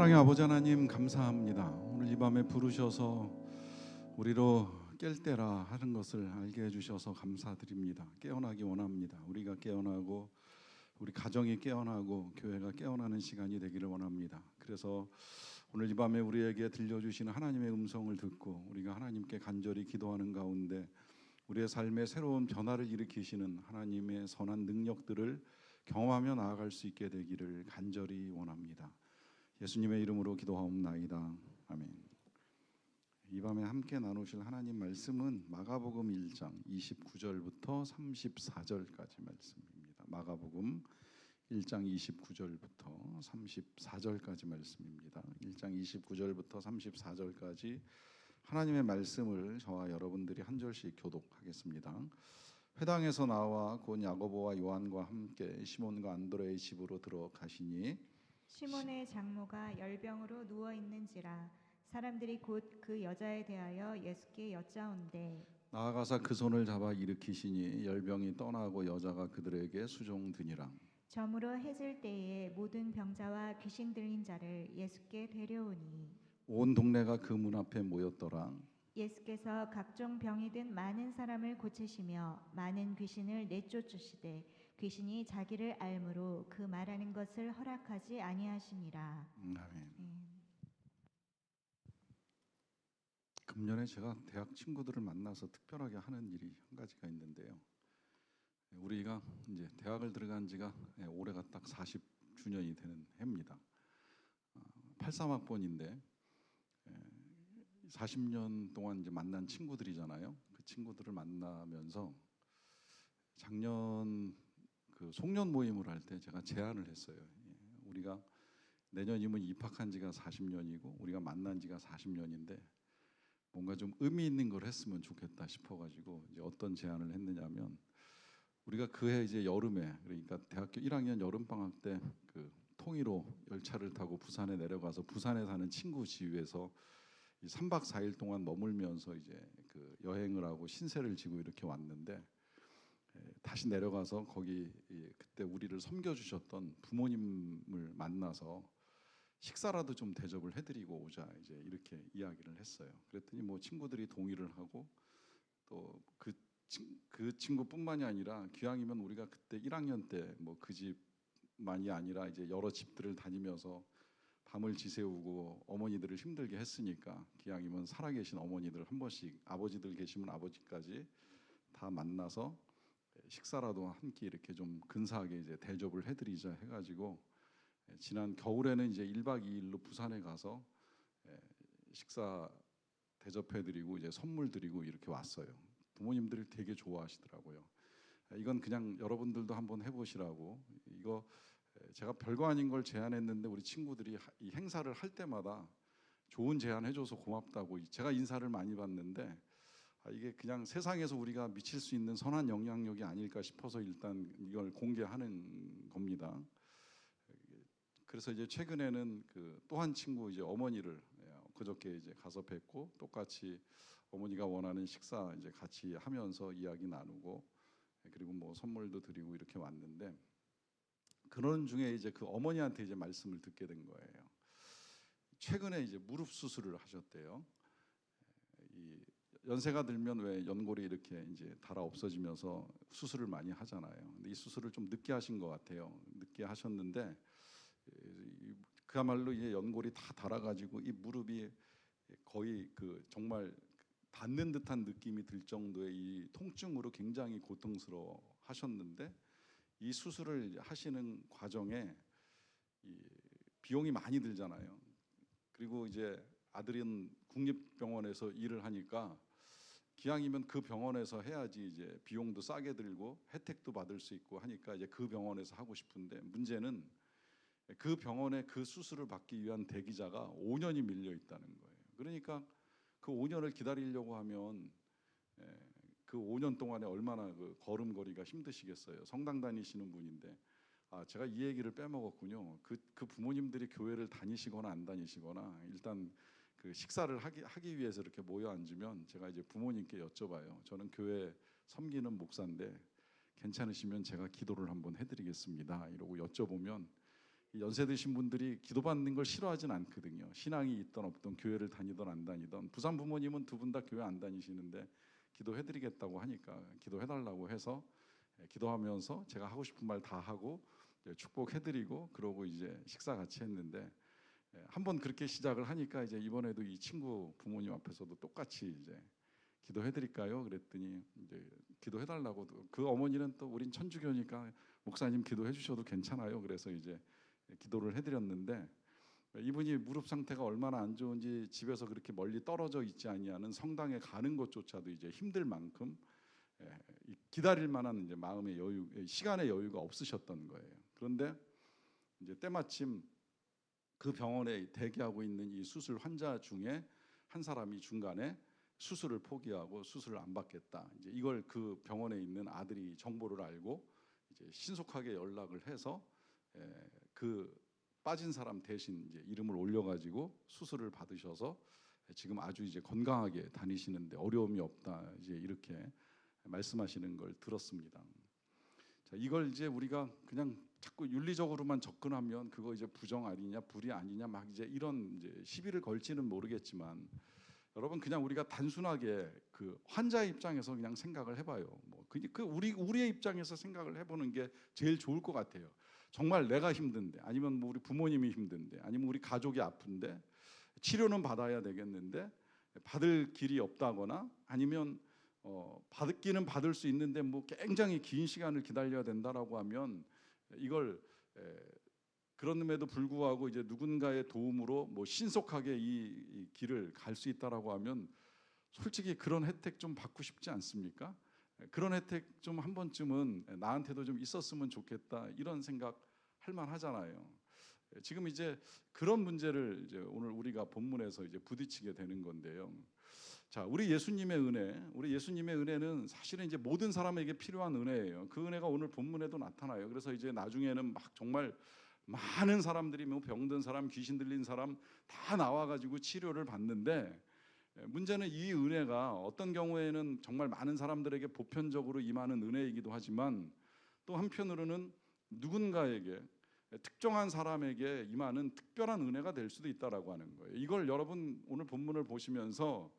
사랑의 아버지 하나님 감사합니다. 오늘 이 밤에 부르셔서 우리로 깰 때라 하는 것을 알게 해주셔서 감사드립니다. 깨어나기 원합니다. 우리가 깨어나고 우리 가정이 깨어나고 교회가 깨어나는 시간이 되기를 원합니다. 그래서 오늘 이 밤에 우리에게 들려주시는 하나님의 음성을 듣고 우리가 하나님께 간절히 기도하는 가운데 우리의 삶에 새로운 변화를 일으키시는 하나님의 선한 능력들을 경험하며 나아갈 수 있게 되기를 간절히 원합니다. 예수님의 이름으로 기도하옵나이다. 아멘. 이 밤에 함께 나누실 하나님 말씀은 마가복음 1장 29절부터 34절까지 말씀입니다. 마가복음 1장 29절부터 34절까지 말씀입니다. 1장 29절부터 34절까지 하나님의 말씀을 저와 여러분들이 한 절씩 교독하겠습니다. 회당에서 나와 곧 야고보와 요한과 함께 시몬과 안드레의 집으로 들어가시니 시몬의 장모가 열병으로 누워 있는지라 사람들이 곧 그 여자에 대하여 예수께 여짜온대 나아가사 그 손을 잡아 일으키시니 열병이 떠나고 여자가 그들에게 수종드니라. 저물어 해질 때에 모든 병자와 귀신 들린 자를 예수께 데려오니 온 동네가 그 문 앞에 모였더라. 예수께서 각종 병이 든 많은 사람을 고치시며 많은 귀신을 내쫓으시되 귀신이 자기를 알므로 그 말하는 것을 허락하지 아니하시니라. 아멘. 금년에 제가 대학 친구들을 만나서 특별하게 하는 일이 한 가지가 있는데요. 우리가 이제 대학을 들어간 지가 올해가 딱 40주년이 되는 해입니다. 83학번인데 40년 동안 이제 만난 친구들이잖아요. 그 친구들을 만나면서 작년 그 송년 모임을 할 때 제가 제안을 했어요. 우리가 내년이면 입학한 지가 40년이고 우리가 만난 지가 40년인데 뭔가 좀 의미 있는 걸 했으면 좋겠다 싶어가지고 이제 어떤 제안을 했느냐면 우리가 그해 이제 여름에 그러니까 대학교 1학년 여름 방학 때 그 통일호 열차를 타고 부산에 내려가서 부산에 사는 친구 집에서 3박 4일 동안 머물면서 이제 그 여행을 하고 신세를 지고 이렇게 왔는데 다시 내려가서 거기 그때 우리를 섬겨주셨던 부모님을 만나서 식사라도 좀 대접을 해드리고 오자 이제 이렇게 이야기를 했어요. 그랬더니 뭐 친구들이 동의를 하고 또 그 친구뿐만이 아니라 기왕이면 우리가 그때 1학년 때 뭐 그 집만이 아니라 이제 여러 집들을 다니면서 밤을 지새우고 어머니들을 힘들게 했으니까 기왕이면 살아계신 어머니들 한 번씩 아버지들 계시면 아버지까지 다 만나서 식사라도 한 끼 이렇게 좀 근사하게 이제 대접을 해드리자 해가지고 지난 겨울에는 이제 1박 2일로 부산에 가서 식사 대접해드리고 이제 선물 드리고 이렇게 왔어요. 부모님들이 되게 좋아하시더라고요. 이건 그냥 여러분들도 한번 해보시라고. 이거 제가 별거 아닌 걸 제안했는데 우리 친구들이 이 행사를 할 때마다 좋은 제안 해줘서 고맙다고 제가 인사를 많이 받는데 이게 그냥 세상에서 우리가 미칠 수 있는 선한 영향력이 아닐까 싶어서 일단 이걸 공개하는 겁니다. 그래서 이제 최근에는 그 또 한 친구 이제 어머니를 그저께 이제 가서 뵙고 똑같이 어머니가 원하는 식사 이제 같이 하면서 이야기 나누고 그리고 뭐 선물도 드리고 이렇게 왔는데 그런 중에 이제 그 어머니한테 이제 말씀을 듣게 된 거예요. 최근에 이제 무릎 수술을 하셨대요. 이 연세가 들면 왜 연골이 이렇게 이제 닳아 없어지면서 수술을 많이 하잖아요. 근데 이 수술을 좀 늦게 하신 것 같아요. 늦게 하셨는데 그야말로 이제 연골이 다 닳아가지고 이 무릎이 거의 그 정말 닿는 듯한 느낌이 들 정도의 이 통증으로 굉장히 고통스러워 하셨는데 이 수술을 하시는 과정에 이 비용이 많이 들잖아요. 그리고 이제 아들은 국립병원에서 일을 하니까 기왕이면 그 병원에서 해야지 이제 비용도 싸게 들고 혜택도 받을 수 있고 하니까 이제 그 병원에서 하고 싶은데 문제는 그 병원에 그 수술을 받기 위한 대기자가 5년이 밀려 있다는 거예요. 그러니까 그 5년을 기다리려고 하면 그 5년 동안에 얼마나 그 걸음걸이가 힘드시겠어요. 성당 다니시는 분인데 제가 이 얘기를 빼먹었군요. 그 부모님들이 교회를 다니시거나 안 다니시거나 일단 그 식사를 하기 위해서 이렇게 모여 앉으면 제가 이제 부모님께 여쭤봐요. 저는 교회 섬기는 목사인데 괜찮으시면 제가 기도를 한번 해드리겠습니다. 이러고 여쭤보면 연세 드신 분들이 기도받는 걸 싫어하진 않거든요. 신앙이 있던 없던, 교회를 다니던 안 다니던. 부산 부모님은 두 분 다 교회 안 다니시는데 기도해드리겠다고 하니까 기도해달라고 해서 기도하면서 제가 하고 싶은 말 다 하고 축복해드리고 그러고 이제 식사 같이 했는데, 한번 그렇게 시작을 하니까 이제 이번에도 이 친구 부모님 앞에서도 똑같이 이제 기도해드릴까요? 그랬더니 이제 기도해달라고. 그 어머니는 또 우린 천주교니까 목사님 기도해 주셔도 괜찮아요. 그래서 이제 기도를 해드렸는데, 이분이 무릎 상태가 얼마나 안 좋은지 집에서 그렇게 멀리 떨어져 있지 아니하는 성당에 가는 것조차도 이제 힘들 만큼 기다릴 만한 이제 마음의 여유, 시간의 여유가 없으셨던 거예요. 그런데 이제 때마침 그 병원에 대기하고 있는 이 수술 환자 중에 한 사람이 중간에 수술을 포기하고 수술을 안 받겠다. 이제 이걸 그 병원에 있는 아들이 정보를 알고 이제 신속하게 연락을 해서 그 빠진 사람 대신 이제 이름을 올려가지고 수술을 받으셔서 지금 아주 이제 건강하게 다니시는데 어려움이 없다. 이제 이렇게 말씀하시는 걸 들었습니다. 자, 이걸 이제 우리가 그냥 자꾸 윤리적으로만 접근하면 그거 이제 부정 아니냐, 불이 아니냐, 막 이제 이런 이제 시비를 걸지는 모르겠지만, 여러분 그냥 우리가 단순하게 그 환자의 입장에서 그냥 생각을 해봐요. 뭐 우리의 입장에서 생각을 해보는 게 제일 좋을 것 같아요. 정말 내가 힘든데, 아니면 뭐 우리 부모님이 힘든데, 아니면 우리 가족이 아픈데 치료는 받아야 되겠는데 받을 길이 없다거나, 아니면 받기는 받을 수 있는데 뭐 굉장히 긴 시간을 기다려야 된다라고 하면, 이걸 그럼에도 불구하고 이제 누군가의 도움으로 뭐 신속하게 이 길을 갈 수 있다라고 하면 솔직히 그런 혜택 좀 받고 싶지 않습니까? 그런 혜택 좀 한 번쯤은 나한테도 좀 있었으면 좋겠다, 이런 생각 할 만하잖아요. 지금 이제 그런 문제를 이제 오늘 우리가 본문에서 이제 부딪히게 되는 건데요. 자, 우리 예수님의 은혜는 사실은 이제 모든 사람에게 필요한 은혜예요. 그 은혜가 오늘 본문에도 나타나요. 그래서 이제 나중에는 막 정말 많은 사람들이, 뭐 병든 사람, 귀신 들린 사람 다 나와가지고 치료를 받는데, 문제는 이 은혜가 어떤 경우에는 정말 많은 사람들에게 보편적으로 임하는 은혜이기도 하지만, 또 한편으로는 누군가에게, 특정한 사람에게 임하는 특별한 은혜가 될 수도 있다라고 하는 거예요. 이걸 여러분 오늘 본문을 보시면서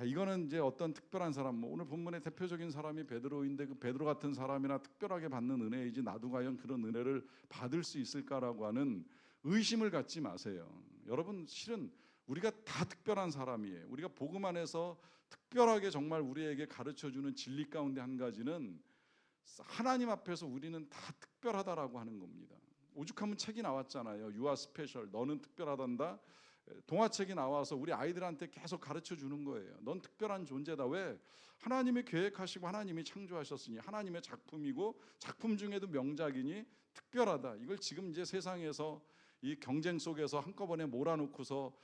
이거는 이제 어떤 특별한 사람, 뭐 오늘 본문의 대표적인 사람이 베드로인데 그 베드로 같은 사람이나 특별하게 받는 은혜이지 나도 과연 그런 은혜를 받을 수 있을까라고 하는 의심을 갖지 마세요. 여러분, 실은 우리가 다 특별한 사람이에요. 우리가 복음 안에서 특별하게 정말 우리에게 가르쳐주는 진리 가운데 한 가지는 하나님 앞에서 우리는 다 특별하다라고 하는 겁니다. 오죽하면 책이 나왔잖아요. You are special. 너는 특별하단다. 동화책이 나와서 우리 아이들한테 계속 가르쳐 주는 거예요. 넌 특별한 존재다. 왜? 하나님이 계획하시고 하나님이 창조하셨으니 하나님의 작품이고 작품 중에도 명작이니 특별하다. 이걸 지금 이제 세상에서 이 경쟁 속에서 한꺼번에 몰아놓고서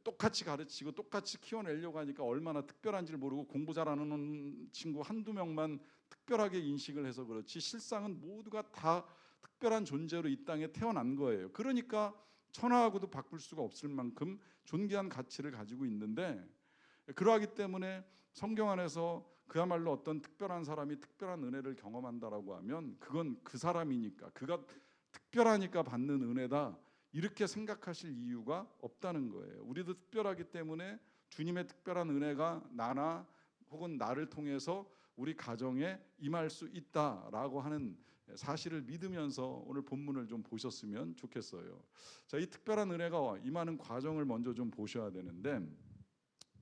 똑같이 가르치고 똑같이 키워내려고 하니까 얼마나 특별한지를 모르고 공부 잘하는 친구 한두 명만 특별하게 인식을 해서 그렇지, 실상은 모두가 다 특별한 존재로 이 땅에 태어난 거예요. 그러니까 천하하고도 바꿀 수가 없을 만큼 존귀한 가치를 가지고 있는데, 그러하기 때문에 성경 안에서 그야말로 어떤 특별한 사람이 특별한 은혜를 경험한다라고 하면 그건 그 사람이니까, 그가 특별하니까 받는 은혜다, 이렇게 생각하실 이유가 없다는 거예요. 우리도 특별하기 때문에 주님의 특별한 은혜가 나나 혹은 나를 통해서 우리 가정에 임할 수 있다라고 하는 사실을 믿으면서 오늘 본문을 좀 보셨으면 좋겠어요. 자, 이 특별한 은혜가 임하는 과정을 먼저 좀 보셔야 되는데,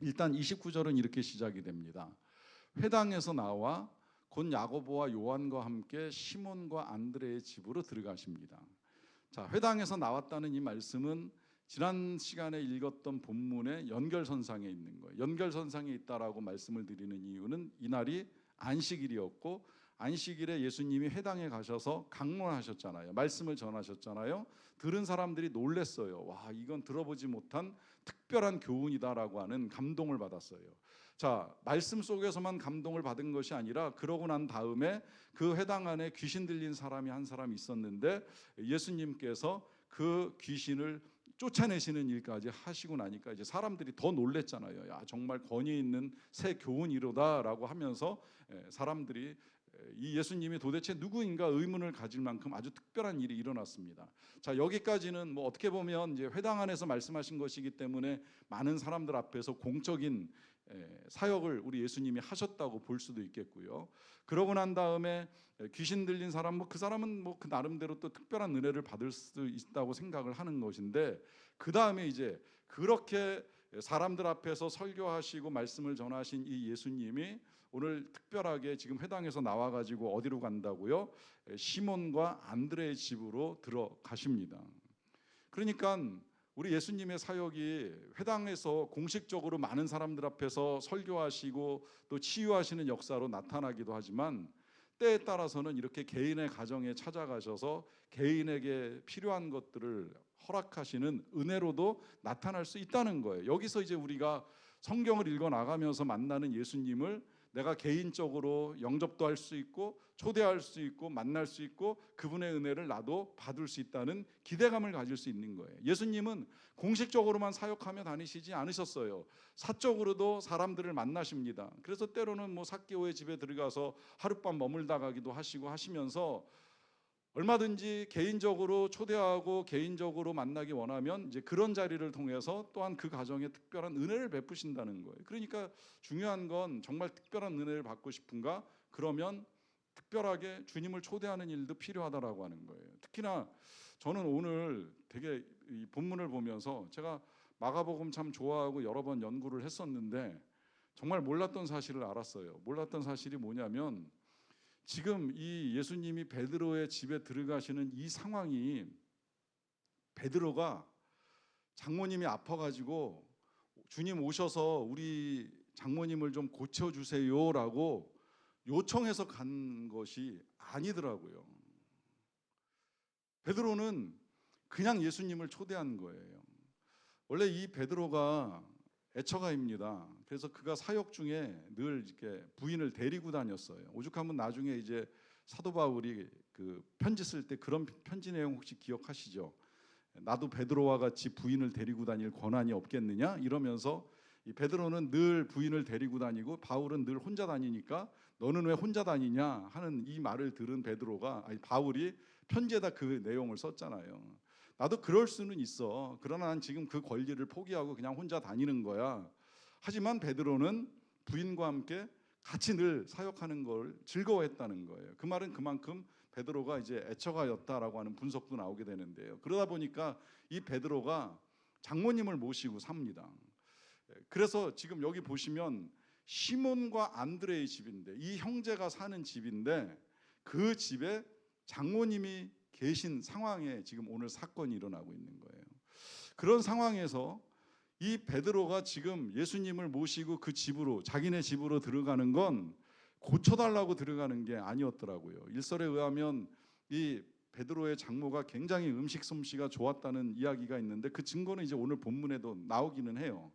일단 29절은 이렇게 시작이 됩니다. 회당에서 나와 곧 야고보와 요한과 함께 시몬과 안드레의 집으로 들어가십니다. 자, 회당에서 나왔다는 이 말씀은 지난 시간에 읽었던 본문의 연결선상에 있는 거예요. 연결선상에 있다라고 말씀을 드리는 이유는 이날이 안식일이었고, 안식일에 예수님이 회당에 가셔서 강론하셨잖아요. 말씀을 전하셨잖아요. 들은 사람들이 놀랬어요. 와, 이건 들어보지 못한 특별한 교훈이다라고 하는 감동을 받았어요. 자, 말씀 속에서만 감동을 받은 것이 아니라 그러고 난 다음에 그 회당 안에 귀신 들린 사람이 한 사람 있었는데 예수님께서 그 귀신을 쫓아내시는 일까지 하시고 나니까 이제 사람들이 더 놀랬잖아요. 야, 정말 권위 있는 새 교훈이로다라고 하면서 사람들이 이 예수님이 도대체 누구인가 의문을 가질 만큼 아주 특별한 일이 일어났습니다. 자, 여기까지는 뭐 어떻게 보면 이제 회당 안에서 말씀하신 것이기 때문에 많은 사람들 앞에서 공적인 사역을 우리 예수님이 하셨다고 볼 수도 있겠고요. 그러고 난 다음에 귀신 들린 사람, 뭐 그 사람은 뭐 그 나름대로 또 특별한 은혜를 받을 수 있다고 생각을 하는 것인데, 그 다음에 이제 그렇게 사람들 앞에서 설교하시고 말씀을 전하신 이 예수님이 오늘 특별하게 지금 회당에서 나와가지고 어디로 간다고요? 시몬과 안드레의 집으로 들어가십니다. 그러니까 우리 예수님의 사역이 회당에서 공식적으로 많은 사람들 앞에서 설교하시고 또 치유하시는 역사로 나타나기도 하지만, 때에 따라서는 이렇게 개인의 가정에 찾아가셔서 개인에게 필요한 것들을 허락하시는 은혜로도 나타날 수 있다는 거예요. 여기서 이제 우리가 성경을 읽어 나가면서 만나는 예수님을 내가 개인적으로 영접도 할 수 있고 초대할 수 있고 만날 수 있고 그분의 은혜를 나도 받을 수 있다는 기대감을 가질 수 있는 거예요. 예수님은 공식적으로만 사역하며 다니시지 않으셨어요. 사적으로도 사람들을 만나십니다. 그래서 때로는 뭐 삭개오의 집에 들어가서 하룻밤 머물다 가기도 하시고 하시면서 얼마든지 개인적으로 초대하고 개인적으로 만나기 원하면 이제 그런 자리를 통해서 또한 그 가정에 특별한 은혜를 베푸신다는 거예요. 그러니까 중요한 건 정말 특별한 은혜를 받고 싶은가? 그러면 특별하게 주님을 초대하는 일도 필요하다라고 하는 거예요. 특히나 저는 오늘 되게 이 본문을 보면서 제가 마가복음 참 좋아하고 여러 번 연구를 했었는데 정말 몰랐던 사실을 알았어요. 몰랐던 사실이 뭐냐면, 지금 이 예수님이 베드로의 집에 들어가시는 이 상황이, 베드로가 장모님이 아파가지고 주님 오셔서 우리 장모님을 좀 고쳐주세요라고 요청해서 간 것이 아니더라고요. 베드로는 그냥 예수님을 초대한 거예요. 원래 이 베드로가 애처가입니다. 그래서 그가 사역 중에 늘 이렇게 부인을 데리고 다녔어요. 오죽하면 나중에 이제 사도 바울이 그 편지 쓸 때 그런 편지 내용 혹시 기억하시죠? 나도 베드로와 같이 부인을 데리고 다닐 권한이 없겠느냐? 이러면서 이 베드로는 늘 부인을 데리고 다니고 바울은 늘 혼자 다니니까 너는 왜 혼자 다니냐 하는 이 말을 들은 베드로가, 아니 바울이 편지에다 그 내용을 썼잖아요. 나도 그럴 수는 있어. 그러나 난 지금 그 권리를 포기하고 그냥 혼자 다니는 거야. 하지만 베드로는 부인과 함께 같이 늘 사역하는 걸 즐거워했다는 거예요. 그 말은 그만큼 베드로가 이제 애처가였다라고 하는 분석도 나오게 되는데요. 그러다 보니까 이 베드로가 장모님을 모시고 삽니다. 그래서 지금 여기 보시면 시몬과 안드레의 집인데, 이 형제가 사는 집인데 그 집에 장모님이 계신 상황에 지금 오늘 사건이 일어나고 있는 거예요. 그런 상황에서 이 베드로가 지금 예수님을 모시고 그 집으로, 자기네 집으로 들어가는 건 고쳐달라고 들어가는 게 아니었더라고요. 일설에 의하면 이 베드로의 장모가 굉장히 음식 솜씨가 좋았다는 이야기가 있는데 그 증거는 이제 오늘 본문에도 나오기는 해요.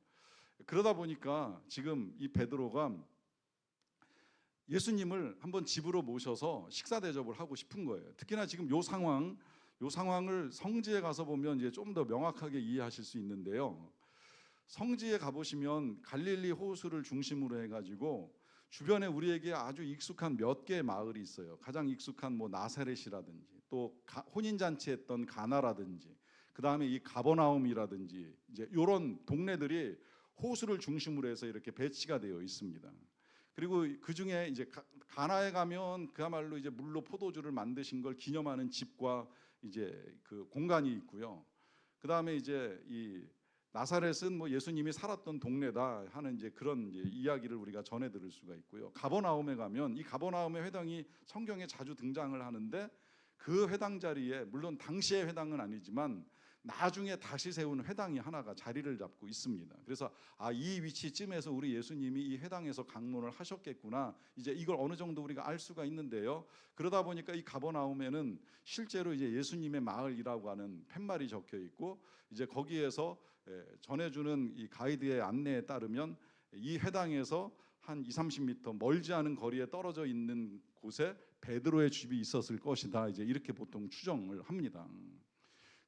그러다 보니까 지금 이 베드로가 예수님을 한번 집으로 모셔서 식사 대접을 하고 싶은 거예요. 특히나 지금 요 상황을 성지에 가서 보면 이제 좀 더 명확하게 이해하실 수 있는데요. 성지에 가보시면 갈릴리 호수를 중심으로 해가지고 주변에 우리에게 아주 익숙한 몇 개의 마을이 있어요. 가장 익숙한 뭐 나사렛이라든지 또 혼인잔치했던 가나라든지 그 다음에 이 가버나움이라든지 이제 이런 동네들이 호수를 중심으로 해서 이렇게 배치가 되어 있습니다. 그리고 그 중에 이제 가나에 가면 그야말로 이제 물로 포도주를 만드신 걸 기념하는 집과 이제 그 공간이 있고요. 그 다음에 이제 이 나사렛은 뭐 예수님이 살았던 동네다 하는 이제 그런 이제 이야기를 우리가 전해 들을 수가 있고요. 가버나움에 가면 이 가버나움의 회당이 성경에 자주 등장을 하는데 그 회당 자리에 물론 당시의 회당은 아니지만 나중에 다시 세운 회당이 하나가 자리를 잡고 있습니다. 그래서 이 위치쯤에서 우리 예수님이 이 회당에서 강론을 하셨겠구나. 이제 이걸 어느 정도 우리가 알 수가 있는데요. 그러다 보니까 이 가버나움에는 실제로 이제 예수님의 마을이라고 하는 팻말이 적혀 있고 이제 거기에서 전해주는 이 가이드의 안내에 따르면 이 회당에서 한 20-30m 멀지 않은 거리에 떨어져 있는 곳에 베드로의 집이 있었을 것이다. 이제 이렇게 보통 추정을 합니다.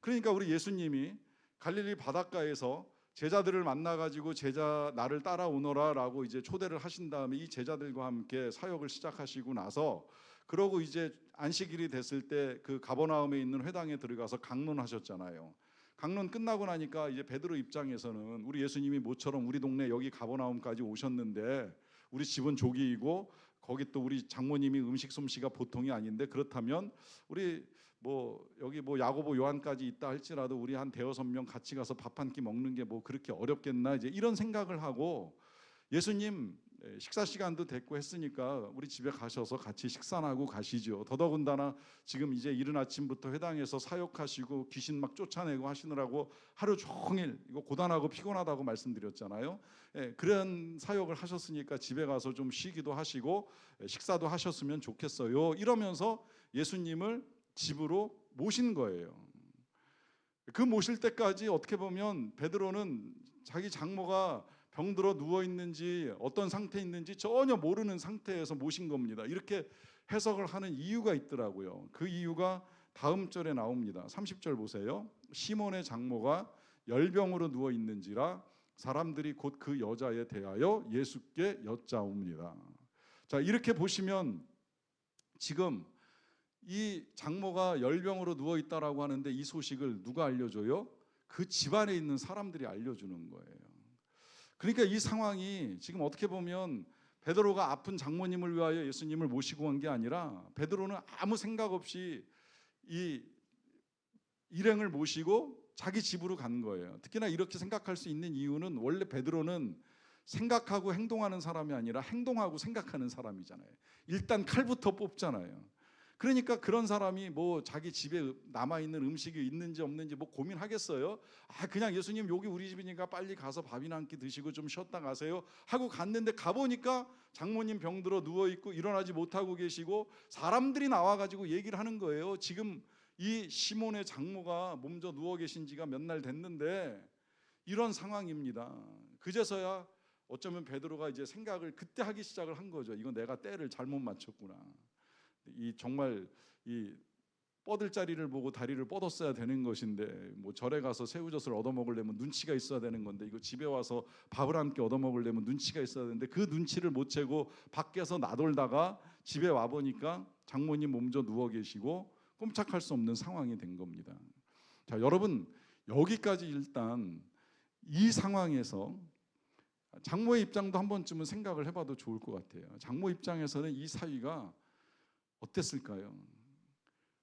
그러니까 우리 예수님이 갈릴리 바닷가에서 제자들을 만나 가지고 제자 나를 따라오너라라고 이제 초대를 하신 다음에 이 제자들과 함께 사역을 시작하시고 나서 그러고 이제 안식일이 됐을 때 그 가버나움에 있는 회당에 들어가서 강론하셨잖아요. 강론 끝나고 나니까 이제 베드로 입장에서는 우리 예수님이 모처럼 우리 동네 여기 가버나움까지 오셨는데 우리 집은 조기이고 거기 또 우리 장모님이 음식 솜씨가 보통이 아닌데 그렇다면 우리 뭐 여기 뭐 야고보 요한까지 있다 할지라도 우리 한 대여섯 명 같이 가서 밥 한 끼 먹는 게 뭐 그렇게 어렵겠나 이제 이런 생각을 하고 예수님 식사 시간도 됐고 했으니까 우리 집에 가셔서 같이 식사나 하고 가시죠. 더더군다나 지금 이제 이른 아침부터 회당에서 사역하시고 귀신 막 쫓아내고 하시느라고 하루 종일 이거 고단하고 피곤하다고 말씀드렸잖아요. 그런 사역을 하셨으니까 집에 가서 좀 쉬기도 하시고 식사도 하셨으면 좋겠어요. 이러면서 예수님을 집으로 모신 거예요. 그 모실 때까지 어떻게 보면 베드로는 자기 장모가 병들어 누워 있는지 어떤 상태에 있는지 전혀 모르는 상태에서 모신 겁니다. 이렇게 해석을 하는 이유가 있더라고요. 그 이유가 다음 절에 나옵니다. 30절 보세요. 시몬의 장모가 열병으로 누워 있는지라 사람들이 곧 그 여자에 대하여 예수께 여짜옵니다. 자, 이렇게 보시면 지금 이 장모가 열병으로 누워 있다라고 하는데 이 소식을 누가 알려줘요? 그 집안에 있는 사람들이 알려주는 거예요. 그러니까 이 상황이 지금 어떻게 보면 베드로가 아픈 장모님을 위하여 예수님을 모시고 온 게 아니라 베드로는 아무 생각 없이 이 일행을 모시고 자기 집으로 간 거예요. 특히나 이렇게 생각할 수 있는 이유는 원래 베드로는 생각하고 행동하는 사람이 아니라 행동하고 생각하는 사람이잖아요. 일단 칼부터 뽑잖아요. 그러니까 그런 사람이 뭐 자기 집에 남아있는 음식이 있는지 없는지 뭐 고민하겠어요? 그냥 예수님 여기 우리 집이니까 빨리 가서 밥이나 한 끼 드시고 좀 쉬었다 가세요 하고 갔는데 가보니까 장모님 병들어 누워있고 일어나지 못하고 계시고 사람들이 나와가지고 얘기를 하는 거예요. 지금 이 시몬의 장모가 몸져 누워 계신 지가 몇 날 됐는데 이런 상황입니다. 그제서야 어쩌면 베드로가 이제 생각을 그때 하기 시작을 한 거죠. 이건 내가 때를 잘못 맞췄구나. 이 정말 이 뻗을 자리를 보고 다리를 뻗었어야 되는 것인데 뭐 절에 가서 새우젓을 얻어 먹으려면 눈치가 있어야 되는 건데 이거 집에 와서 밥을 함께 얻어 먹으려면 눈치가 있어야 되는데 그 눈치를 못 채고 밖에서 나돌다가 집에 와 보니까 장모님 몸져 누워 계시고 꼼짝할 수 없는 상황이 된 겁니다. 자, 여러분 여기까지 일단 이 상황에서 장모의 입장도 한 번쯤은 생각을 해봐도 좋을 것 같아요. 장모 입장에서는 이 사위가 어땠을까요?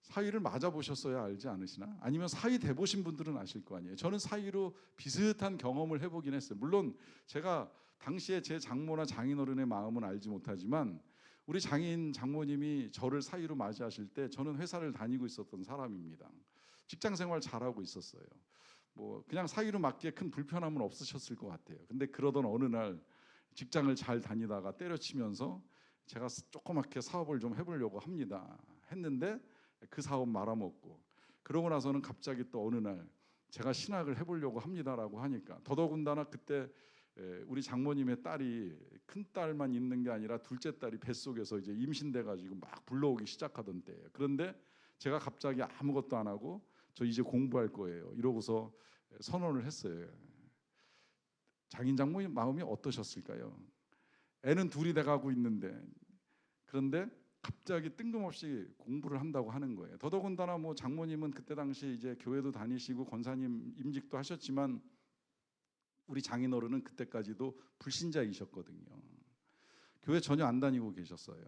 사위를 맞아보셨어야 알지 않으시나? 아니면 사위 돼보신 분들은 아실 거 아니에요. 저는 사위로 비슷한 경험을 해보긴 했어요. 물론 제가 당시에 제 장모나 장인어른의 마음은 알지 못하지만 우리 장모님이 저를 사위로 맞이하실 때 저는 회사를 다니고 있었던 사람입니다. 직장생활 잘하고 있었어요. 뭐 그냥 사위로 맞기에 큰 불편함은 없으셨을 것 같아요. 근데 그러던 어느 날 직장을 잘 다니다가 때려치면서 제가 조그맣게 사업을 좀 해보려고 합니다. 했는데 그 사업 말아먹고 그러고 나서는 갑자기 또 어느 날 제가 신학을 해보려고 합니다라고 하니까 더더군다나 그때 우리 장모님의 딸이 큰 딸만 있는 게 아니라 둘째 딸이 뱃속에서 이제 임신돼 가지고 막 불러오기 시작하던 때예요. 그런데 제가 갑자기 아무것도 안 하고 저 이제 공부할 거예요 이러고서 선언을 했어요. 장인 장모님 마음이 어떠셨을까요? 애는 둘이 돼가고 있는데 그런데 갑자기 뜬금없이 공부를 한다고 하는 거예요. 더더군다나 뭐 장모님은 그때 당시 이제 교회도 다니시고 권사님 임직도 하셨지만 우리 장인어른은 그때까지도 불신자이셨거든요. 교회 전혀 안 다니고 계셨어요.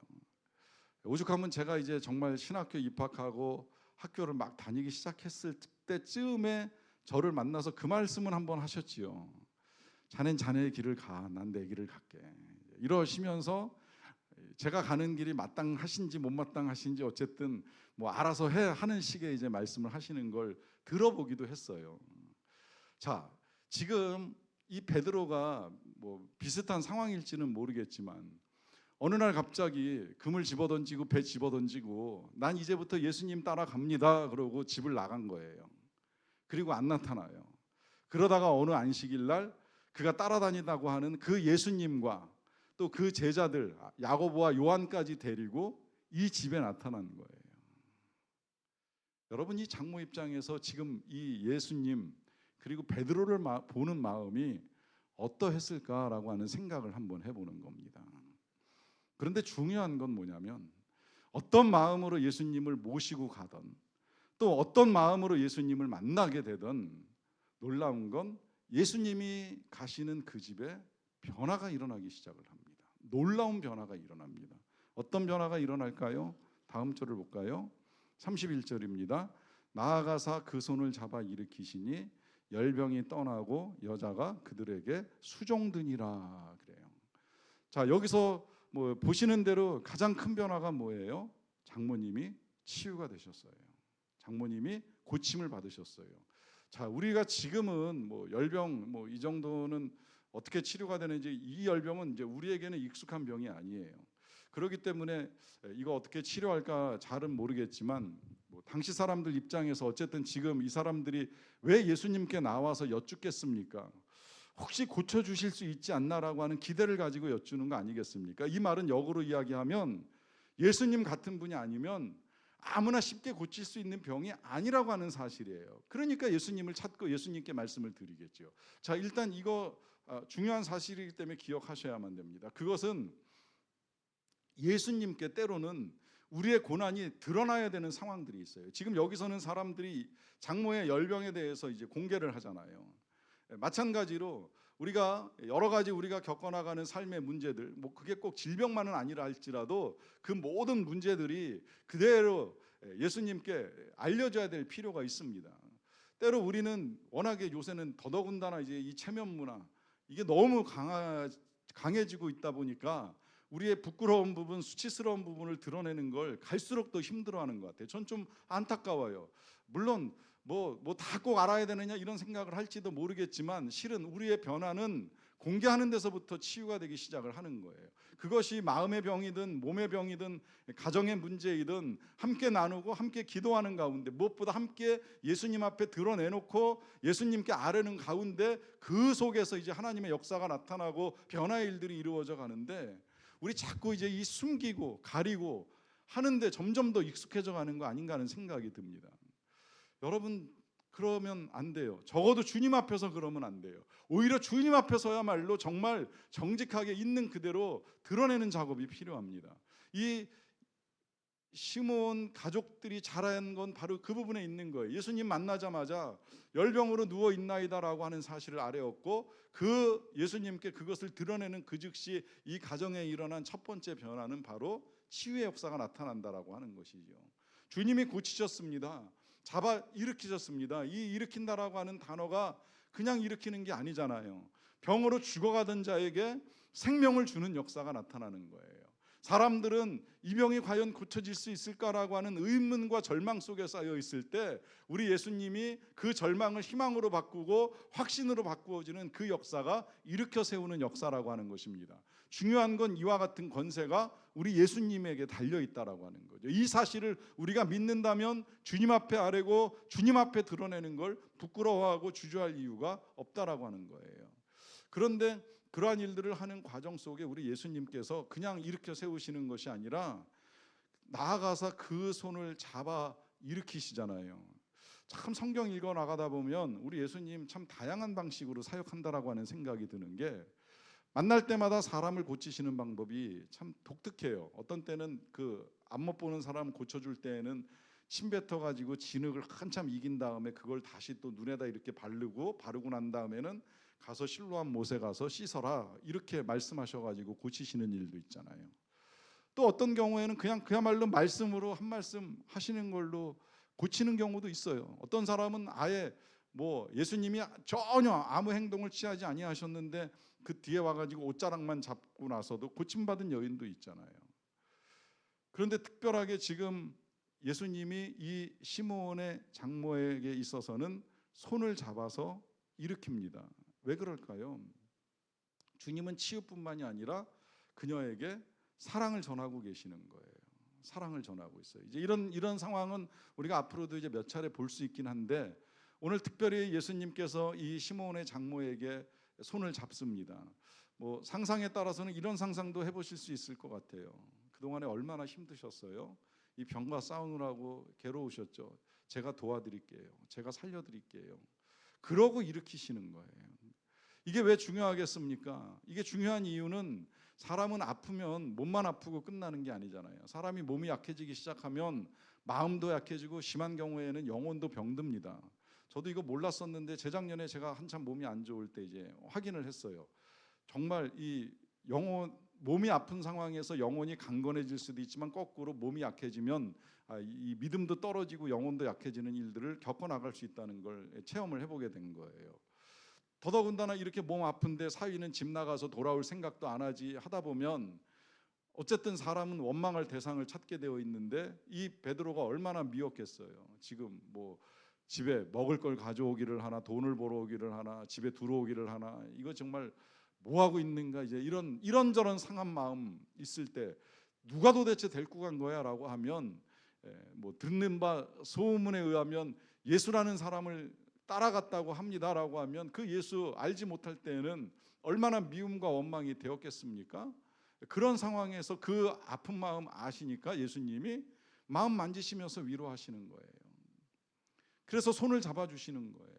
오죽하면 제가 이제 정말 신학교 입학하고 학교를 막 다니기 시작했을 때쯤에 저를 만나서 그 말씀을 한번 하셨지요. 자넨 자네의 길을 가, 난 내 길을 갈게. 이러시면서 제가 가는 길이 마땅하신지 못 마땅하신지 어쨌든 뭐 알아서 하는 식의 이제 말씀을 하시는 걸 들어보기도 했어요. 자, 지금 이 베드로가 뭐 비슷한 상황일지는 모르겠지만 어느 날 갑자기 금을 집어던지고 배 집어던지고 난 이제부터 예수님 따라갑니다 그러고 집을 나간 거예요. 그리고 안 나타나요. 그러다가 어느 안식일 날 그가 따라다니다고 하는 그 예수님과 또 그 제자들 야고보와 요한까지 데리고 이 집에 나타난 거예요. 여러분 이 장모 입장에서 지금 이 예수님 그리고 베드로를 보는 마음이 어떠했을까라고 하는 생각을 한번 해보는 겁니다. 그런데 중요한 건 뭐냐면 어떤 마음으로 예수님을 모시고 가던 또 어떤 마음으로 예수님을 만나게 되던 놀라운 건 예수님이 가시는 그 집에 변화가 일어나기 시작을 합니다. 놀라운 변화가 일어납니다. 어떤 변화가 일어날까요? 다음 절을 볼까요? 31절입니다. 나아가사 그 손을 잡아 일으키시니 열병이 떠나고 여자가 그들에게 수종드니라 그래요. 자, 여기서 뭐 보시는 대로 가장 큰 변화가 뭐예요? 장모님이 치유가 되셨어요. 장모님이 고침을 받으셨어요. 자, 우리가 지금은 뭐 열병 뭐 이 정도는 어떻게 치료가 되는지, 이 열병은 이제 우리에게는 익숙한 병이 아니에요. 그렇기 때문에 이거 어떻게 치료할까 잘은 모르겠지만 뭐 당시 사람들 입장에서 어쨌든 지금 이 사람들이 왜 예수님께 나와서 여쭙겠습니까? 혹시 고쳐주실 수 있지 않나라고 하는 기대를 가지고 여쭈는 거 아니겠습니까? 이 말은 역으로 이야기하면 예수님 같은 분이 아니면 아무나 쉽게 고칠 수 있는 병이 아니라고 하는 사실이에요. 그러니까 예수님을 찾고 예수님께 말씀을 드리겠죠. 자, 일단 이거 중요한 사실이기 때문에 기억하셔야만 됩니다. 그것은 예수님께 때로는 우리의 고난이 드러나야 되는 상황들이 있어요. 지금 여기서는 사람들이 장모의 열병에 대해서 이제 공개를 하잖아요. 마찬가지로 우리가 여러 가지 우리가 겪어나가는 삶의 문제들, 뭐 그게 꼭 질병만은 아니라 할지라도 그 모든 문제들이 그대로 예수님께 알려져야 될 필요가 있습니다. 때로 우리는 워낙에 요새는 더더군다나 이제 이 체면 문화 이게 너무 강해지고 있다 보니까 우리의 부끄러운 부분, 수치스러운 부분을 드러내는 걸 갈수록 더 힘들어하는 것 같아요. 전 좀 안타까워요. 물론 뭐 다 꼭 알아야 되느냐 이런 생각을 할지도 모르겠지만 실은 우리의 변화는 공개하는 데서부터 치유가 되기 시작을 하는 거예요. 그것이 마음의 병이든 몸의 병이든 가정의 문제이든 함께 나누고 함께 기도하는 가운데 무엇보다 함께 예수님 앞에 드러내놓고 예수님께 아뢰는 가운데 그 속에서 이제 하나님의 역사가 나타나고 변화의 일들이 이루어져 가는데 우리 자꾸 이제 이 숨기고 가리고 하는데 점점 더 익숙해져 가는 거 아닌가 하는 생각이 듭니다. 여러분 그러면 안 돼요. 적어도 주님 앞에서 그러면 안 돼요. 오히려 주님 앞에서야말로 정말 정직하게 있는 그대로 드러내는 작업이 필요합니다. 이 시므온 가족들이 잘한 건 바로 그 부분에 있는 거예요. 예수님 만나자마자 열병으로 누워 있나이다라고 하는 사실을 아뢰었고 그 예수님께 그것을 드러내는 그 즉시 이 가정에 일어난 첫 번째 변화는 바로 치유의 역사가 나타난다라고 하는 것이죠. 주님이 고치셨습니다. 잡아 일으키셨습니다. 이 일으킨다라고 하는 단어가 그냥 일으키는 게 아니잖아요. 병으로 죽어가던 자에게 생명을 주는 역사가 나타나는 거예요. 사람들은 이 병이 과연 고쳐질 수 있을까라고 하는 의문과 절망 속에 쌓여 있을 때 우리 예수님이 그 절망을 희망으로 바꾸고 확신으로 바꾸어지는 그 역사가 일으켜 세우는 역사라고 하는 것입니다. 중요한 건 이와 같은 권세가 우리 예수님에게 달려있다라고 하는 거죠. 이 사실을 우리가 믿는다면 주님 앞에 아뢰고 주님 앞에 드러내는 걸 부끄러워하고 주저할 이유가 없다라고 하는 거예요. 그런데 그러한 일들을 하는 과정 속에 우리 예수님께서 그냥 일으켜 세우시는 것이 아니라 나아가서 그 손을 잡아 일으키시잖아요. 참 성경 읽어 나가다 보면 우리 예수님 참 다양한 방식으로 사역한다라고 하는 생각이 드는 게 만날 때마다 사람을 고치시는 방법이 참 독특해요. 어떤 때는 그 안 못 보는 사람 고쳐줄 때에는 침 뱉어가지고 진흙을 한참 이긴 다음에 그걸 다시 또 눈에다 이렇게 바르고 난 다음에는 가서 실로암 못에 가서 씻어라 이렇게 말씀하셔가지고 고치시는 일도 있잖아요. 또 어떤 경우에는 그야말로 말씀으로 한 말씀 하시는 걸로 고치는 경우도 있어요. 어떤 사람은 아예 뭐 예수님이 전혀 아무 행동을 취하지 아니하셨는데 그 뒤에 와가지고 옷자락만 잡고 나서도 고침받은 여인도 있잖아요. 그런데 특별하게 지금 예수님이 이 시므온의 장모에게 있어서는 손을 잡아서 일으킵니다. 왜 그럴까요? 주님은 치유뿐만이 아니라 그녀에게 사랑을 전하고 계시는 거예요. 사랑을 전하고 있어요. 이제 이런 상황은 우리가 앞으로도 이제 몇 차례 볼 수 있긴 한데 오늘 특별히 예수님께서 이 시므온의 장모에게 손을 잡습니다. 뭐 상상에 따라서는 이런 상상도 해보실 수 있을 것 같아요. 그동안에 얼마나 힘드셨어요? 이 병과 싸우느라고 괴로우셨죠. 제가 도와드릴게요. 제가 살려드릴게요. 그러고 일으키시는 거예요. 이게 왜 중요하겠습니까? 이게 중요한 이유는 사람은 아프면 몸만 아프고 끝나는 게 아니잖아요. 사람이 몸이 약해지기 시작하면 마음도 약해지고 심한 경우에는 영혼도 병듭니다. 저도 이거 몰랐었는데 재작년에 제가 한참 몸이 안 좋을 때 이제 확인을 했어요. 정말 이 몸이 아픈 상황에서 영혼이 강건해질 수도 있지만 거꾸로 몸이 약해지면 이 믿음도 떨어지고 영혼도 약해지는 일들을 겪어 나갈 수 있다는 걸 체험을 해보게 된 거예요. 더더군다나 이렇게 몸 아픈데 사위는 집 나가서 돌아올 생각도 안 하지 하다 보면 어쨌든 사람은 원망할 대상을 찾게 되어 있는데 이 베드로가 얼마나 미웠겠어요. 지금 뭐 집에 먹을 걸 가져오기를 하나, 돈을 벌어오기를 하나, 집에 들어오기를 하나, 이거 정말 뭐 하고 있는가, 이제 이런저런 상한 마음 있을 때 누가 도대체 데리고 간 거야라고 하면 뭐 듣는 바 소문에 의하면 예수라는 사람을 따라갔다고 합니다라고 하면 그 예수 알지 못할 때에는 얼마나 미움과 원망이 되었겠습니까? 그런 상황에서 그 아픈 마음 아시니까 예수님이 마음 만지시면서 위로하시는 거예요. 그래서 손을 잡아주시는 거예요.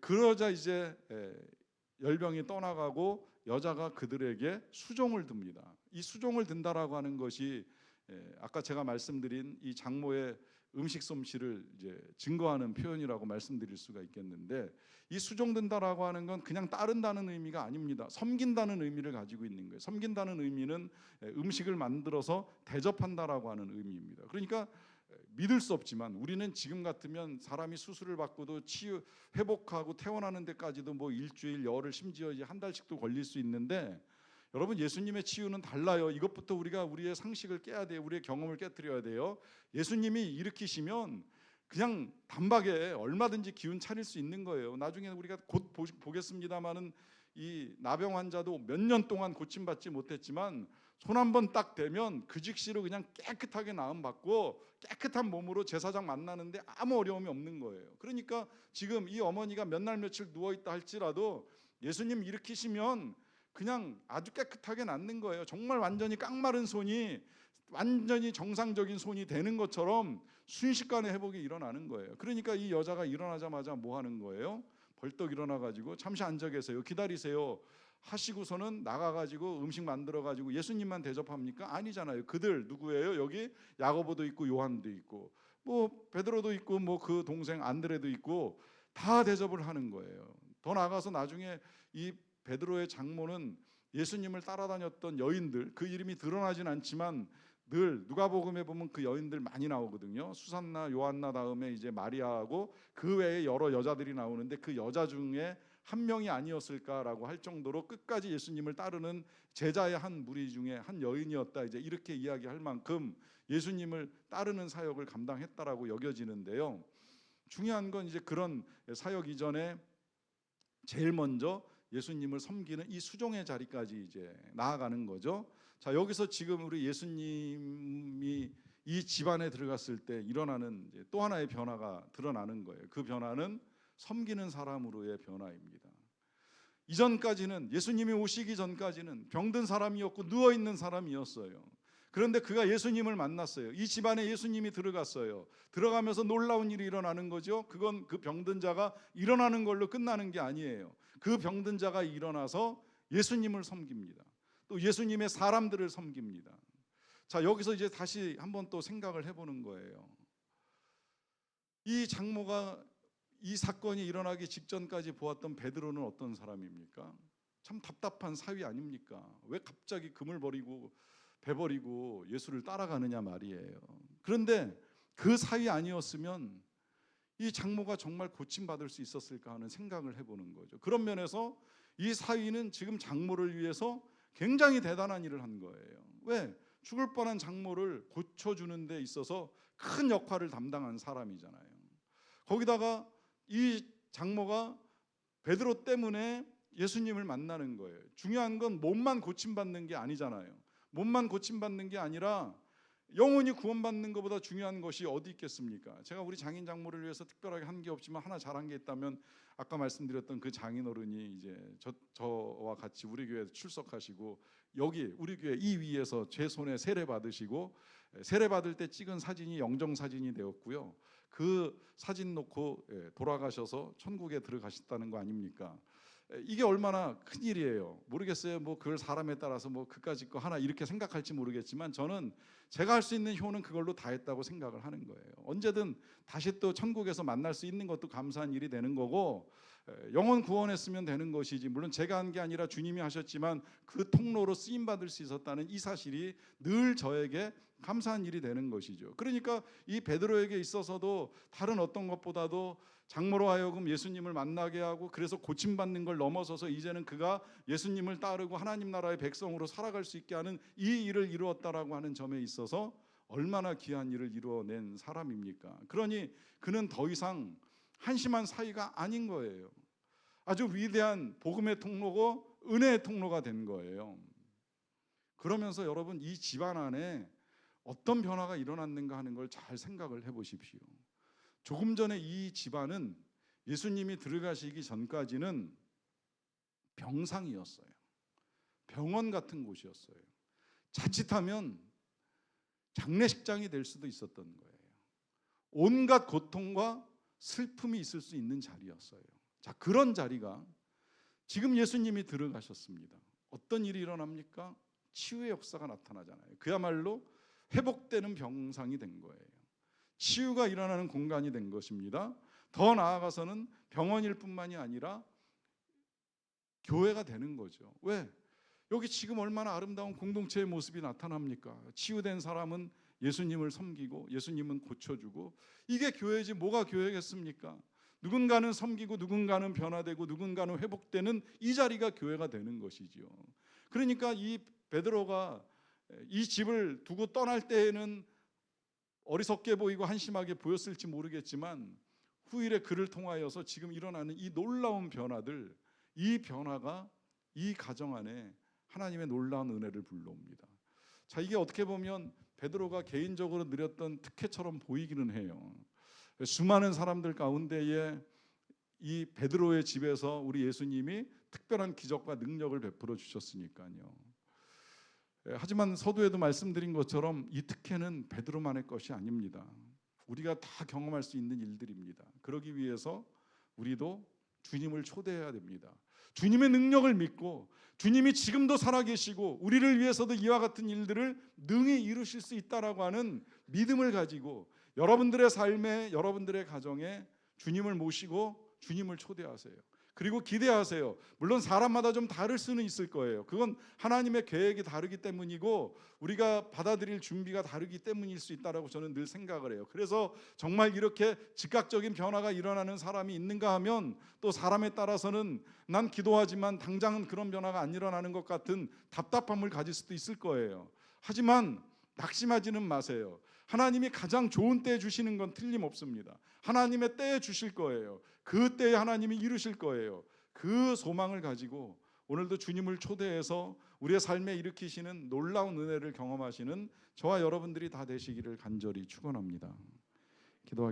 그러자 이제 열병이 떠나가고 여자가 그들에게 수종을 듭니다. 이 수종을 든다라고 하는 것이 아까 제가 말씀드린 이 장모의 음식 솜씨를 이제 증거하는 표현이라고 말씀드릴 수가 있겠는데, 이 수종든다라고 하는 건 그냥 따른다는 의미가 아닙니다. 섬긴다는 의미를 가지고 있는 거예요. 섬긴다는 의미는 음식을 만들어서 대접한다라고 하는 의미입니다. 그러니까 믿을 수 없지만 우리는 지금 같으면 사람이 수술을 받고도 회복하고 퇴원하는 데까지도 뭐 일주일, 열흘, 심지어 이제 한 달씩도 걸릴 수 있는데, 여러분 예수님의 치유는 달라요. 이것부터 우리가 우리의 상식을 깨야 돼요. 우리의 경험을 깨뜨려야 돼요. 예수님이 일으키시면 그냥 단박에 얼마든지 기운 차릴 수 있는 거예요. 나중에 우리가 곧 보겠습니다마는 이 나병 환자도 몇 년 동안 고침받지 못했지만 손 한 번 딱 대면 그 즉시로 그냥 깨끗하게 나음받고 깨끗한 몸으로 제사장 만나는데 아무 어려움이 없는 거예요. 그러니까 지금 이 어머니가 몇 날 며칠 누워있다 할지라도 예수님 일으키시면 그냥 아주 깨끗하게 낫는 거예요. 정말 완전히 깡마른 손이 완전히 정상적인 손이 되는 것처럼 순식간에 회복이 일어나는 거예요. 그러니까 이 여자가 일어나자마자 뭐 하는 거예요? 벌떡 일어나가지고 잠시 앉아 계세요, 기다리세요 하시고서는 나가가지고 음식 만들어가지고 예수님만 대접합니까? 아니잖아요. 그들 누구예요? 여기 야고보도 있고 요한도 있고 뭐 베드로도 있고 뭐 그 동생 안드레도 있고 다 대접을 하는 거예요. 더 나아가서 나중에 이 베드로의 장모는 예수님을 따라다녔던 여인들, 그 이름이 드러나진 않지만 늘 누가복음에 보면 그 여인들 많이 나오거든요. 수산나, 요한나 다음에 이제 마리아하고 그 외에 여러 여자들이 나오는데 그 여자 중에 한 명이 아니었을까라고 할 정도로 끝까지 예수님을 따르는 제자의 한 무리 중에 한 여인이었다, 이제 이렇게 이야기할 만큼 예수님을 따르는 사역을 감당했다라고 여겨지는데요. 중요한 건 이제 그런 사역 이전에 제일 먼저 예수님을 섬기는 이 수종의 자리까지 이제 나아가는 거죠. 자, 여기서 지금 우리 예수님이 이 집안에 들어갔을 때 일어나는 이제 또 하나의 변화가 드러나는 거예요. 그 변화는 섬기는 사람으로의 변화입니다. 이전까지는, 예수님이 오시기 전까지는 병든 사람이었고 누워있는 사람이었어요. 그런데 그가 예수님을 만났어요. 이 집안에 예수님이 들어갔어요. 들어가면서 놀라운 일이 일어나는 거죠. 그건 그 병든 자가 일어나는 걸로 끝나는 게 아니에요. 그 병든 자가 일어나서 예수님을 섬깁니다. 또 예수님의 사람들을 섬깁니다. 자, 여기서 이제 다시 한번 또 생각을 해보는 거예요. 이 장모가 이 사건이 일어나기 직전까지 보았던 베드로는 어떤 사람입니까? 참 답답한 사위 아닙니까? 왜 갑자기 금을 버리고 배 버리고 예수를 따라가느냐 말이에요. 그런데 그 사위 아니었으면 이 장모가 정말 고침받을 수 있었을까 하는 생각을 해보는 거죠. 그런 면에서 이 사위는 지금 장모를 위해서 굉장히 대단한 일을 한 거예요. 왜? 죽을 뻔한 장모를 고쳐주는 데 있어서 큰 역할을 담당한 사람이잖아요. 거기다가 이 장모가 베드로 때문에 예수님을 만나는 거예요. 중요한 건 몸만 고침받는 게 아니잖아요. 몸만 고침받는 게 아니라 영혼이 구원받는 것보다 중요한 것이 어디 있겠습니까? 제가 우리 장인 장모를 위해서 특별하게 한 게 없지만 하나 잘한 게 있다면 아까 말씀드렸던 그 장인 어른이 이제 저와 같이 우리 교회에 출석하시고 여기 우리 교회 이 위에서 제 손에 세례 받으시고 세례 받을 때 찍은 사진이 영정 사진이 되었고요. 그 사진 놓고 돌아가셔서 천국에 들어가셨다는 거 아닙니까? 이게 얼마나 큰 일이에요. 모르겠어요. 뭐 그걸 사람에 따라서 뭐 그까짓 거 하나 이렇게 생각할지 모르겠지만 저는 제가 할 수 있는 효는 그걸로 다 했다고 생각을 하는 거예요. 언제든 다시 또 천국에서 만날 수 있는 것도 감사한 일이 되는 거고, 영혼 구원했으면 되는 것이지, 물론 제가 한 게 아니라 주님이 하셨지만 그 통로로 쓰임 받을 수 있었다는 이 사실이 늘 저에게 감사한 일이 되는 것이죠. 그러니까 이 베드로에게 있어서도 다른 어떤 것보다도 장모로 하여금 예수님을 만나게 하고, 그래서 고침받는 걸 넘어서서 이제는 그가 예수님을 따르고 하나님 나라의 백성으로 살아갈 수 있게 하는 이 일을 이루었다라고 하는 점에 있어서 얼마나 귀한 일을 이루어낸 사람입니까? 그러니 그는 더 이상 한심한 사이가 아닌 거예요. 아주 위대한 복음의 통로고 은혜의 통로가 된 거예요. 그러면서 여러분, 이 집안 안에 어떤 변화가 일어났는가 하는 걸 잘 생각을 해보십시오. 조금 전에 이 집안은 예수님이 들어가시기 전까지는 병상이었어요. 병원 같은 곳이었어요. 자칫하면 장례식장이 될 수도 있었던 거예요. 온갖 고통과 슬픔이 있을 수 있는 자리였어요. 자, 그런 자리가 지금 예수님이 들어가셨습니다. 어떤 일이 일어납니까? 치유의 역사가 나타나잖아요. 그야말로 회복되는 병상이 된 거예요. 치유가 일어나는 공간이 된 것입니다. 더 나아가서는 병원일 뿐만이 아니라 교회가 되는 거죠. 왜? 여기 지금 얼마나 아름다운 공동체의 모습이 나타납니까? 치유된 사람은 예수님을 섬기고 예수님은 고쳐주고, 이게 교회지 뭐가 교회겠습니까? 누군가는 섬기고 누군가는 변화되고 누군가는 회복되는 이 자리가 교회가 되는 것이죠. 그러니까 이 베드로가 이 집을 두고 떠날 때에는 어리석게 보이고 한심하게 보였을지 모르겠지만, 후일에 그를 통하여서 지금 일어나는 이 놀라운 변화들, 이 변화가 이 가정 안에 하나님의 놀라운 은혜를 불러옵니다. 자, 이게 어떻게 보면 베드로가 개인적으로 누렸던 특혜처럼 보이기는 해요. 수많은 사람들 가운데에 이 베드로의 집에서 우리 예수님이 특별한 기적과 능력을 베풀어 주셨으니까요. 하지만 서두에도 말씀드린 것처럼 이 특혜는 베드로만의 것이 아닙니다. 우리가 다 경험할 수 있는 일들입니다. 그러기 위해서 우리도 주님을 초대해야 됩니다. 주님의 능력을 믿고 주님이 지금도 살아계시고 우리를 위해서도 이와 같은 일들을 능히 이루실 수 있다라고 하는 믿음을 가지고 여러분들의 삶에, 여러분들의 가정에 주님을 모시고 주님을 초대하세요. 그리고 기대하세요. 물론 사람마다 좀 다를 수는 있을 거예요. 그건 하나님의 계획이 다르기 때문이고 우리가 받아들일 준비가 다르기 때문일 수 있다라고 저는 늘 생각을 해요. 그래서 정말 이렇게 즉각적인 변화가 일어나는 사람이 있는가 하면, 또 사람에 따라서는 난 기도하지만 당장은 그런 변화가 안 일어나는 것 같은 답답함을 가질 수도 있을 거예요. 하지만 낙심하지는 마세요. 하나님이 가장 좋은 때에 주시는 건 틀림없습니다. 하나님의 때에 주실 거예요. 그 때에 하나님이 이루실 거예요. 그 소망을 가지고 오늘도 주님을 초대해서 우리의 삶에 일으키시는 놀라운 은혜를 경험하시는 저와 여러분들이 다 되시기를 간절히 축원합니다. 기도하겠습니다.